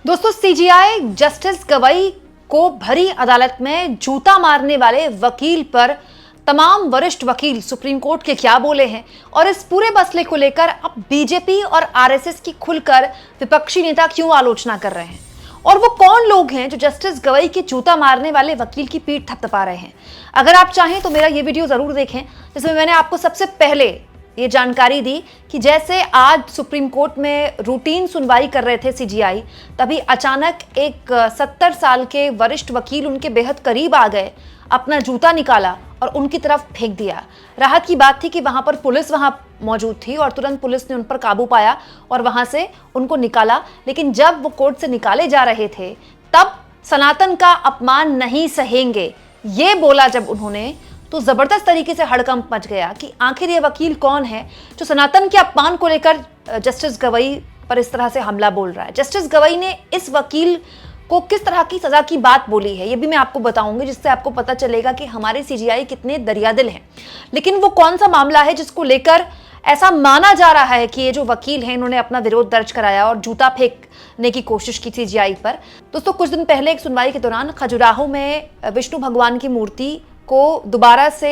दोस्तों, CGI justice Gavai को भरी अदालत में जूता मारने वाले वकील पर तमाम वरिष्ठ वकील सुप्रीम कोर्ट के क्या बोले हैं और इस पूरे मसले को लेकर अब बीजेपी और आरएसएस की खुलकर विपक्षी नेता क्यों आलोचना कर रहे हैं और वो कौन लोग हैं जो जस्टिस गवई के जूता मारने वाले वकील की पीठ थपथपा रहे हैं। अगर आप चाहें तो मेरा ये वीडियो जरूर देखें, जिसमें मैंने आपको सबसे पहले ये जानकारी दी कि जैसे आज सुप्रीम कोर्ट में रूटीन सुनवाई कर रहे थे सीजीआई, तभी अचानक एक 70 साल के वरिष्ठ वकील उनके बेहद करीब आ गए, अपना जूता निकाला और उनकी तरफ फेंक दिया। राहत की बात थी कि वहां पर पुलिस वहां मौजूद थी और तुरंत पुलिस ने उन पर काबू पाया और वहां से उनको निकाला। लेकिन जब वो कोर्ट से निकाले जा रहे थे तब सनातन का अपमान नहीं सहेंगे ये बोला जब उन्होंने, तो जबरदस्त तरीके से हड़कंप मच गया कि आखिर ये वकील कौन है जो सनातन के अपमान को लेकर जस्टिस गवई पर इस तरह से हमला बोल रहा है। जस्टिस गवई ने इस वकील को किस तरह की सजा की बात बोली है ये भी मैं आपको बताऊंगी, जिससे आपको पता चलेगा कि हमारे सीजीआई कितने दरियादिल हैं। लेकिन वो कौन सा मामला है जिसको लेकर ऐसा माना जा रहा है कि ये जो वकील हैं इन्होंने अपना विरोध दर्ज कराया और जूता फेंकने की कोशिश की सीजीआई पर। दोस्तों, कुछ दिन पहले एक सुनवाई के दौरान खजुराहो में विष्णु भगवान की मूर्ति को दोबारा से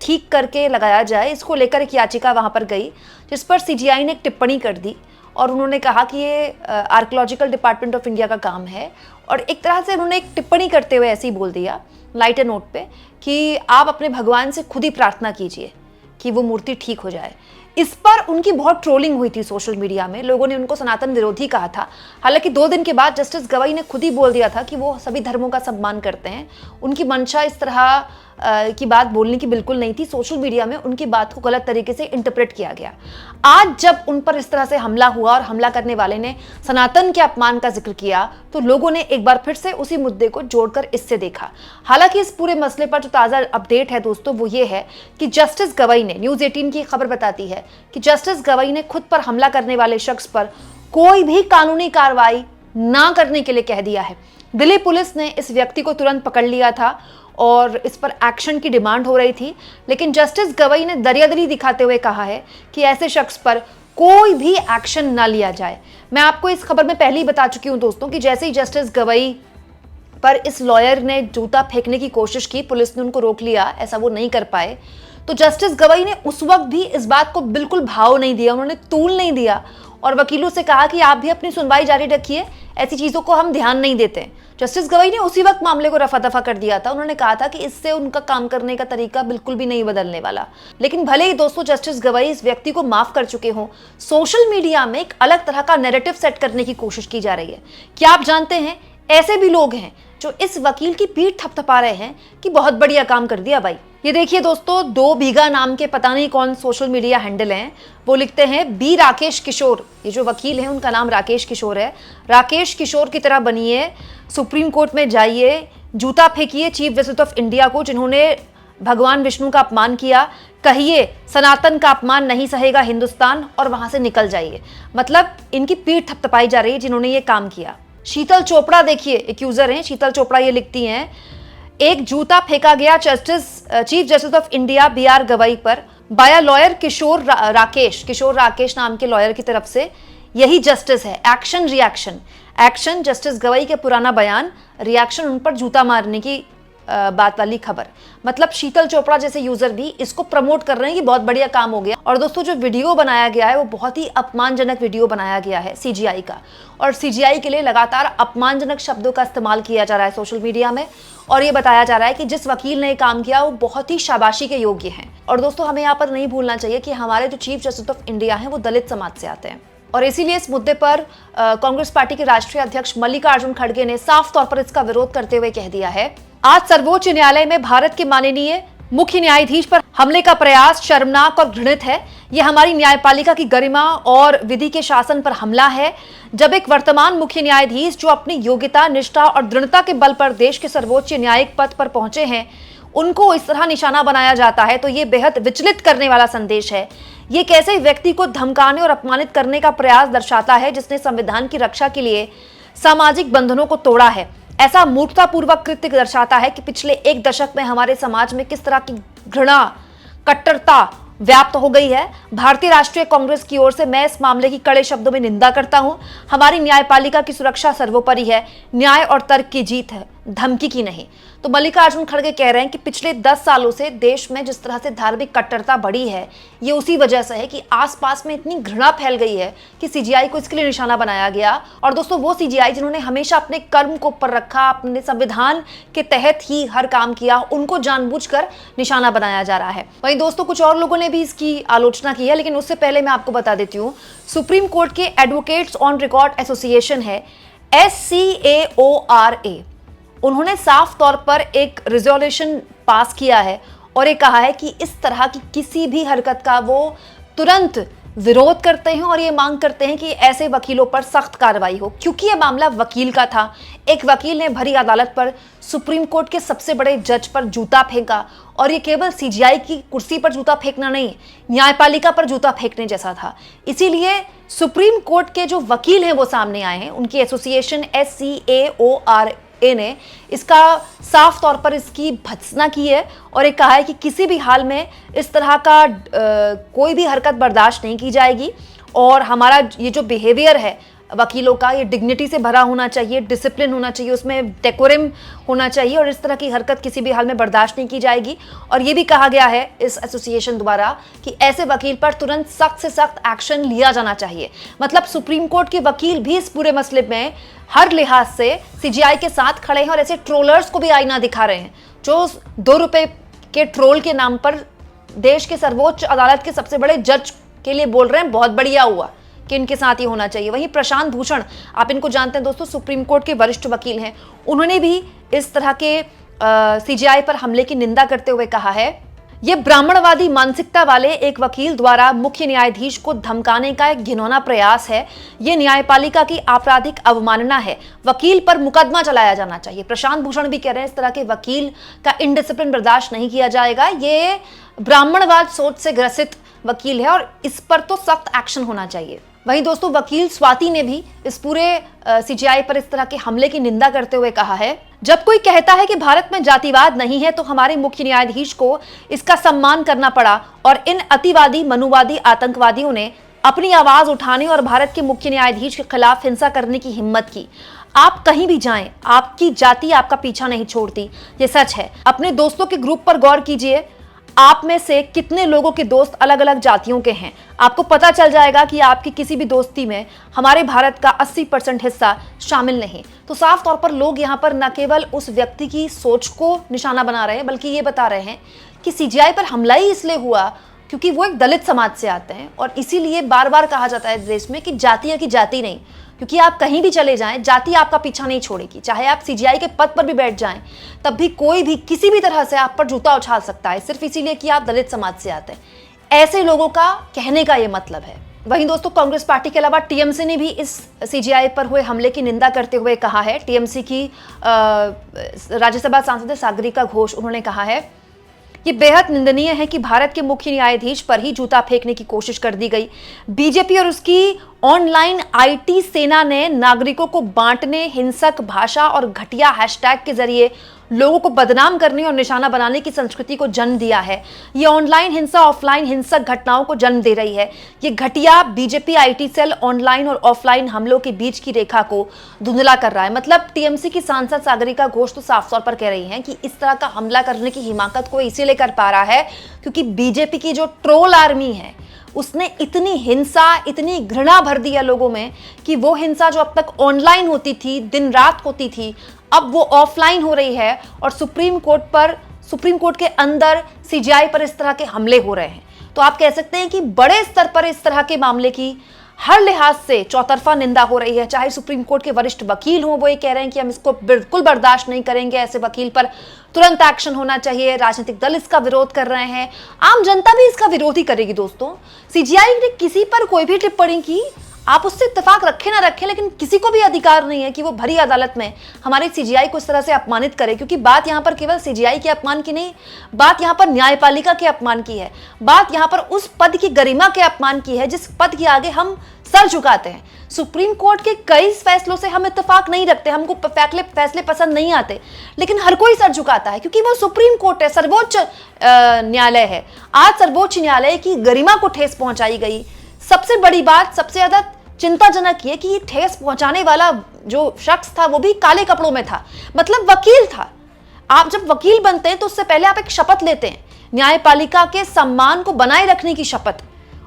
ठीक करके लगाया जाए, इसको लेकर एक याचिका वहां पर गई, जिस पर सीजीआई ने एक टिप्पणी कर दी और उन्होंने कहा कि ये आर्कियोलॉजिकल डिपार्टमेंट ऑफ इंडिया का काम है। और एक तरह से उन्होंने एक टिप्पणी करते हुए ऐसे ही बोल दिया लाइटर नोट पे कि आप अपने भगवान से खुद ही प्रार्थना कीजिए कि वो मूर्ति ठीक हो जाए। इस पर उनकी बहुत ट्रोलिंग हुई थी सोशल मीडिया में, लोगों ने उनको सनातन विरोधी कहा था। हालांकि 2 दिन के बाद जस्टिस गवई ने खुद ही बोल दिया था कि वो सभी धर्मों का सम्मान करते हैं, उनकी मंशा इस तरह की बात बोलने की बिल्कुल नहीं थी। सोशल मीडिया में उनकी बात को गलत तरीके से इंटरप्रेट किया गया। आज जब उन पर इस तरह से हमला हुआ और हमला करने वाले ने सनातन के अपमान का जिक्र किया, तो लोगों ने एक बार फिर से उसी मुद्दे को जोड़कर इससे देखा। हालांकि इस पूरे मसले पर जो ताजा अपडेट है दोस्तों, वो ये है कि जस्टिस गवई ने, न्यूज़ 18 की खबर बताती है कि जस्टिस गवई ने खुद पर हमला करने वाले शख्स पर कोई भी कानूनी कार्रवाई ना करने के लिए कह दिया है। दिल्ली पुलिस ने इस व्यक्ति को तुरंत पकड़ लिया था और इस पर एक्शन की डिमांड हो रही थी, लेकिन जस्टिस गवई ने दरियादिली दिखाते हुए कहा है कि ऐसे शख्स पर कोई भी एक्शन ना लिया जाए। मैं आपको इस खबर में पहले ही बता चुकी हूं दोस्तों कि जैसे ही जस्टिस गवई पर इस लॉयर ने जूता फेंकने की कोशिश की, पुलिस ने उनको रोक लिया, ऐसा वो नहीं कर पाए। तो जस्टिस गवई ने उस वक्त भी इस बात को बिल्कुल भाव नहीं दिया, उन्होंने तूल नहीं दिया और वकीलों से कहा कि आप भी अपनी सुनवाई जारी रखिए, ऐसी चीजों को हम ध्यान नहीं देते। जस्टिस गवई ने उसी वक्त मामले को रफा दफा कर दिया था। उन्होंने कहा था कि इससे उनका काम करने का तरीका बिल्कुल भी नहीं बदलने वाला। लेकिन भले ही दोस्तों जस्टिस गवई इस व्यक्ति को माफ कर चुके हों, सोशल मीडिया में एक अलग तरह का नैरेटिव सेट करने की कोशिश की जा रही है। क्या आप जानते हैं ऐसे भी लोग हैं जो इस वकील की पीठ थपथपा रहे हैं कि बहुत बढ़िया काम कर दिया भाई। ये देखिए दोस्तों, 2 बीघा नाम के पता नहीं कौन सोशल मीडिया हैंडल हैं, वो लिखते हैं बी राकेश किशोर। ये जो वकील हैं उनका नाम राकेश किशोर है। राकेश किशोर की तरह बनिए, सुप्रीम कोर्ट में जाइए, जूता फेंकिए चीफ जस्टिस ऑफ इंडिया को जिन्होंने भगवान विष्णु का अपमान किया, कहिए सनातन का अपमान नहीं सहेगा हिंदुस्तान और वहां से निकल जाइए। मतलब इनकी पीठ थपथपाई जा रही है जिन्होंने ये काम किया। शीतल चोपड़ा देखिए एक यूजर हैं, शीतल चोपड़ा ये लिखती हैं, एक जूता फेंका गया chief justice of India BR Gavai पर बाया लॉयर किशोर राकेश नाम के लॉयर की तरफ से। यही जस्टिस है, action reaction. Action justice Gavai के पुराना बयान, रिएक्शन उन पर जूता मारने की बात वाली खबर। मतलब शीतल चोपड़ा जैसे यूजर भी इसको प्रमोट कर रहे हैं कि बहुत बढ़िया काम हो गया। और दोस्तों जो वीडियो बनाया गया है वो बहुत ही अपमानजनक वीडियो बनाया गया है सीजीआई का, और सीजीआई के लिए लगातार अपमानजनक शब्दों का इस्तेमाल किया जा रहा है सोशल मीडिया में। और ये बताया जा रहा है कि जिस वकील ने काम किया वो बहुत ही शाबाशी के योग्य हैं। और दोस्तों हमें यहाँ पर नहीं भूलना चाहिए कि हमारे जो चीफ जस्टिस ऑफ इंडिया हैं वो दलित समाज से आते हैं, और इसीलिए इस मुद्दे पर कांग्रेस पार्टी के राष्ट्रीय अध्यक्ष मल्लिकार्जुन खड़गे ने साफ तौर पर इसका विरोध करते हुए कह दिया है, आज सर्वोच्च न्यायालय में भारत के माननीय मुख्य न्यायाधीश पर हमले का प्रयास शर्मनाक और घृणित है। यह हमारी न्यायपालिका की गरिमा और विधि के शासन पर हमला है। जब एक वर्तमान मुख्य न्यायाधीश जो अपनी योग्यता, निष्ठा और दृढ़ता के बल पर देश के सर्वोच्च न्यायिक पद पर पहुंचे हैं, उनको इस तरह निशाना बनाया जाता है, तो ये बेहद विचलित करने वाला संदेश है। ये कैसे व्यक्ति को धमकाने और अपमानित करने का प्रयास दर्शाता है जिसने संविधान की रक्षा के लिए सामाजिक बंधनों को तोड़ा है। ऐसा मूर्खतापूर्वक कृत्य दर्शाता है कि पिछले 1 दशक में हमारे समाज में किस तरह की घृणा, कट्टरता व्याप्त हो गई है। भारतीय राष्ट्रीय कांग्रेस की ओर से मैं इस मामले की कड़े शब्दों में निंदा करता हूं। हमारी न्यायपालिका की सुरक्षा सर्वोपरि है, न्याय और तर्क की जीत है, धमकी की नहीं। तो मल्लिकार्जुन खड़गे कह रहे हैं कि पिछले 10 सालों से देश में जिस तरह से धार्मिक कट्टरता बढ़ी है, ये उसी वजह से है कि आसपास में इतनी घृणा फैल गई है कि सीजीआई को इसके लिए निशाना बनाया गया। और दोस्तों, वो सीजीआई जिन्होंने हमेशा अपने कर्म को ऊपर रखा, अपने संविधान के तहत ही हर काम किया, उनको जानबूझकर निशाना बनाया जा रहा है। वहीं दोस्तों, कुछ और लोगों ने भी इसकी आलोचना की है, लेकिन उससे पहले मैं आपको बता देती हूँ, सुप्रीम कोर्ट के एडवोकेट्स ऑन रिकॉर्ड एसोसिएशन है, SCAORA, उन्होंने साफ तौर पर एक रिजोल्यूशन पास किया है और ये कहा है कि इस तरह की किसी भी हरकत का वो तुरंत विरोध करते हैं और ये मांग करते हैं कि ऐसे वकीलों पर सख्त कार्रवाई हो, क्योंकि ये मामला वकील का था। एक वकील ने भरी अदालत पर सुप्रीम कोर्ट के सबसे बड़े जज पर जूता फेंका, और ये केवल सीजीआई की कुर्सी पर जूता फेंकना नहीं, न्यायपालिका पर जूता फेंकने जैसा था। इसीलिए सुप्रीम कोर्ट के जो वकील हैं वो सामने आए हैं, उनकी एसोसिएशन SCAORA ने इसका साफ तौर पर इसकी भत्सना की है और एक कहा है कि किसी भी हाल में इस तरह का कोई भी हरकत बर्दाश्त नहीं की जाएगी और हमारा ये जो बिहेवियर है वकीलों का, ये डिग्निटी से भरा होना चाहिए, डिसिप्लिन होना चाहिए, उसमें डेकोरम होना चाहिए और इस तरह की हरकत किसी भी हाल में बर्दाश्त नहीं की जाएगी। और ये भी कहा गया है इस एसोसिएशन द्वारा कि ऐसे वकील पर तुरंत सख्त से सख्त एक्शन लिया जाना चाहिए। मतलब सुप्रीम कोर्ट के वकील भी इस पूरे मसले में हर लिहाज से सीजीआई के साथ खड़े हैं और ऐसे ट्रोलर्स को भी आईना दिखा रहे हैं जो 2 रुपए के ट्रोल के नाम पर देश के सर्वोच्च अदालत के सबसे बड़े जज के लिए बोल रहे हैं। बहुत बढ़िया हुआ कि इनके साथ ही होना चाहिए। वहीं प्रशांत भूषण, आप इनको जानते हैं दोस्तों, सुप्रीम कोर्ट के वरिष्ठ वकील हैं, उन्होंने भी इस तरह के सीजीआई पर हमले की निंदा करते हुए कहा है, ये ब्राह्मणवादी मानसिकता वाले एक वकील द्वारा मुख्य न्यायाधीश को धमकाने का एक घिनौना प्रयास है। ये न्यायपालिका की आपराधिक अवमानना है। वकील पर मुकदमा चलाया जाना चाहिए। प्रशांत भूषण भी कह रहे हैं इस तरह के वकील का इनडिसिप्लिन बर्दाश्त नहीं किया जाएगा। ये ब्राह्मणवाद सोच से ग्रसित वकील है और इस पर तो सख्त एक्शन होना चाहिए। वहीं दोस्तों, वकील स्वाति ने भी इस पूरे सीजीआई पर इस तरह के हमले की निंदा करते हुए कहा है, जब कोई कहता है कि भारत में जातिवाद नहीं है तो हमारे मुख्य न्यायाधीश को इसका सम्मान करना पड़ा और इन अतिवादी, मनुवादी, आतंकवादियों ने अपनी आवाज उठाने और भारत के मुख्य न्यायाधीश के खिलाफ हिंसा करने की हिम्मत की। आप कहीं भी जाएं, आपकी जाति आपका पीछा नहीं छोड़ती, ये सच है। अपने दोस्तों के ग्रुप पर गौर कीजिए, आप में से कितने लोगों के दोस्त अलग अलग जातियों के हैं। आपको पता चल जाएगा कि आपकी किसी भी दोस्ती में हमारे भारत का 80% हिस्सा शामिल नहीं। तो साफ तौर पर लोग यहाँ पर न केवल उस व्यक्ति की सोच को निशाना बना रहे हैं, बल्कि ये बता रहे हैं कि सीजीआई पर हमला ही इसलिए हुआ क्योंकि वो एक दलित समाज से आते हैं। और इसीलिए बार बार कहा जाता है देश में कि जाति की जाति नहीं, क्योंकि आप कहीं भी चले जाएं, जाति आपका पीछा नहीं छोड़ेगी। चाहे आप सीजीआई के पद पर भी बैठ जाएं, तब भी कोई भी किसी भी तरह से आप पर जूता उछाल सकता है, सिर्फ इसीलिए कि आप दलित समाज से आते हैं। ऐसे लोगों का कहने का ये मतलब है। वहीं दोस्तों, कांग्रेस पार्टी के अलावा टीएमसी ने भी इस सीजीआई पर हुए हमले की निंदा करते हुए कहा है। टीएमसी की राज्यसभा सांसद सागरिका घोष, उन्होंने कहा है, ये बेहद निंदनीय है कि भारत के मुख्य न्यायाधीश पर ही जूता फेंकने की कोशिश कर दी गई। बीजेपी और उसकी ऑनलाइन आईटी सेना ने नागरिकों को बांटने, हिंसक भाषा और घटिया हैशटैग के जरिए लोगों को बदनाम करने और निशाना बनाने की संस्कृति को जन्म दिया है। ये ऑनलाइन हिंसा ऑफलाइन हिंसक घटनाओं को जन्म दे रही है। ये घटिया बीजेपी आईटी सेल ऑनलाइन और ऑफलाइन हमलों के बीच की रेखा को धुंधला कर रहा है। मतलब टीएमसी की सांसद सागरिका घोष तो साफ तौर पर कह रही हैं कि इस तरह का हमला करने की हिमाकत को इसीलिए कर पा रहा है क्योंकि बीजेपी की जो ट्रोल आर्मी है उसने इतनी हिंसा, इतनी घृणा भर दी है लोगों में कि वो हिंसा जो अब तक ऑनलाइन होती थी, दिन रात होती थी, अब वो ऑफलाइन हो रही है और सुप्रीम कोर्ट के अंदर सीजीआई पर इस तरह के हमले हो रहे हैं। तो आप कह सकते हैं कि बड़े स्तर पर इस तरह के मामले की हर लिहाज से चौतरफा निंदा हो रही है। चाहे सुप्रीम कोर्ट के वरिष्ठ वकील हों, वो ये कह रहे हैं कि हम इसको बिल्कुल बर्दाश्त नहीं करेंगे, ऐसे वकील पर तुरंत एक्शन होना चाहिए। राजनीतिक दल इसका विरोध कर रहे हैं, आम जनता भी इसका विरोध ही करेगी। दोस्तों, सीजीआई ने किसी पर कोई भी टिप्पणी की, आप उससे इत्तेफाक रखें ना रखें, लेकिन किसी को भी अधिकार नहीं है कि वो भरी अदालत में हमारी सीजीआई को इस तरह से अपमानित करे, क्योंकि बात यहां पर केवल सीजीआई के अपमान की नहीं, बात यहां पर न्यायपालिका के अपमान की है, बात यहां पर उस पद की गरिमा के अपमान की है जिस पद के आगे हम सर झुकाते हैं। सुप्रीम कोर्ट के कई फैसलों से हम इत्तेफाक नहीं रखते, हमको फैसले पसंद नहीं आते, लेकिन हर कोई सर झुकाता है क्योंकि वो सुप्रीम कोर्ट है, सर्वोच्च न्यायालय है। आज सर्वोच्च न्यायालय की गरिमा को ठेस पहुंचाई गई। सबसे बड़ी बात, सबसे ज्यादा चिंताजनक ये कि ये ठेस पहुंचाने वाला जो शख्स था वो भी काले कपड़ों में था, मतलब वकील था। आप जब वकील बनते हैं तो उससे पहले आप एक शपथ लेते हैं, न्यायपालिका के सम्मान को बनाए रखने की शपथ।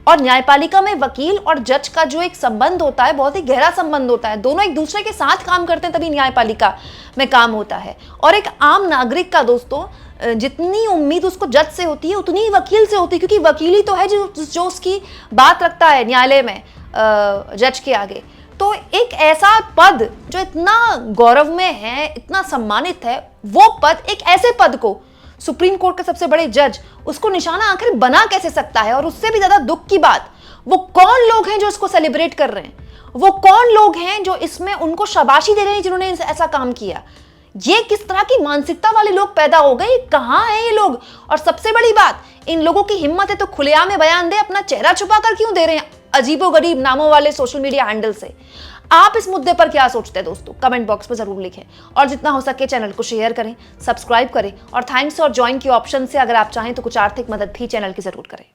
और न्यायपालिका में वकील और जज का जो एक संबंध होता है, बहुत ही गहरा संबंध होता है, दोनों एक दूसरे के साथ काम करते हैं तभी न्यायपालिका में काम होता है। और एक आम नागरिक का दोस्तों जितनी उम्मीद उसको जज से होती है उतनी ही वकील से होती है, क्योंकि वकील ही तो है जो उसकी बात रखता है न्यायालय में जज के आगे। तो एक ऐसा पद जो इतना गौरव में है, इतना सम्मानित है, वो पद, एक ऐसे पद को सुप्रीम कोर्ट के सबसे बड़े जज, उसको निशाना आखिर बना कैसे सकता है। और उससे भी ज्यादा दुख की बात, वो कौन लोग हैं जो इसको सेलिब्रेट कर रहे हैं, वो कौन लोग हैं जो इसमें उनको शाबाशी दे रहे हैं जिन्होंने ऐसा काम किया। ये किस तरह की मानसिकता वाले लोग पैदा हो गए, कहां हैं ये लोग। और सबसे बड़ी बात, इन लोगों की हिम्मत है तो खुलेआम में बयान दे, अपना चेहरा छुपाकर क्यों दे रहे हैं अजीबोगरीब नामों वाले सोशल मीडिया हैंडल से। आप इस मुद्दे पर क्या सोचते हैं दोस्तों, कमेंट बॉक्स में जरूर लिखें। और जितना हो सके चैनल को शेयर करें, सब्सक्राइब करें, और थैंक्स और ज्वाइन के ऑप्शन से अगर आप चाहें तो कुछ आर्थिक मदद भी चैनल की जरूर करें।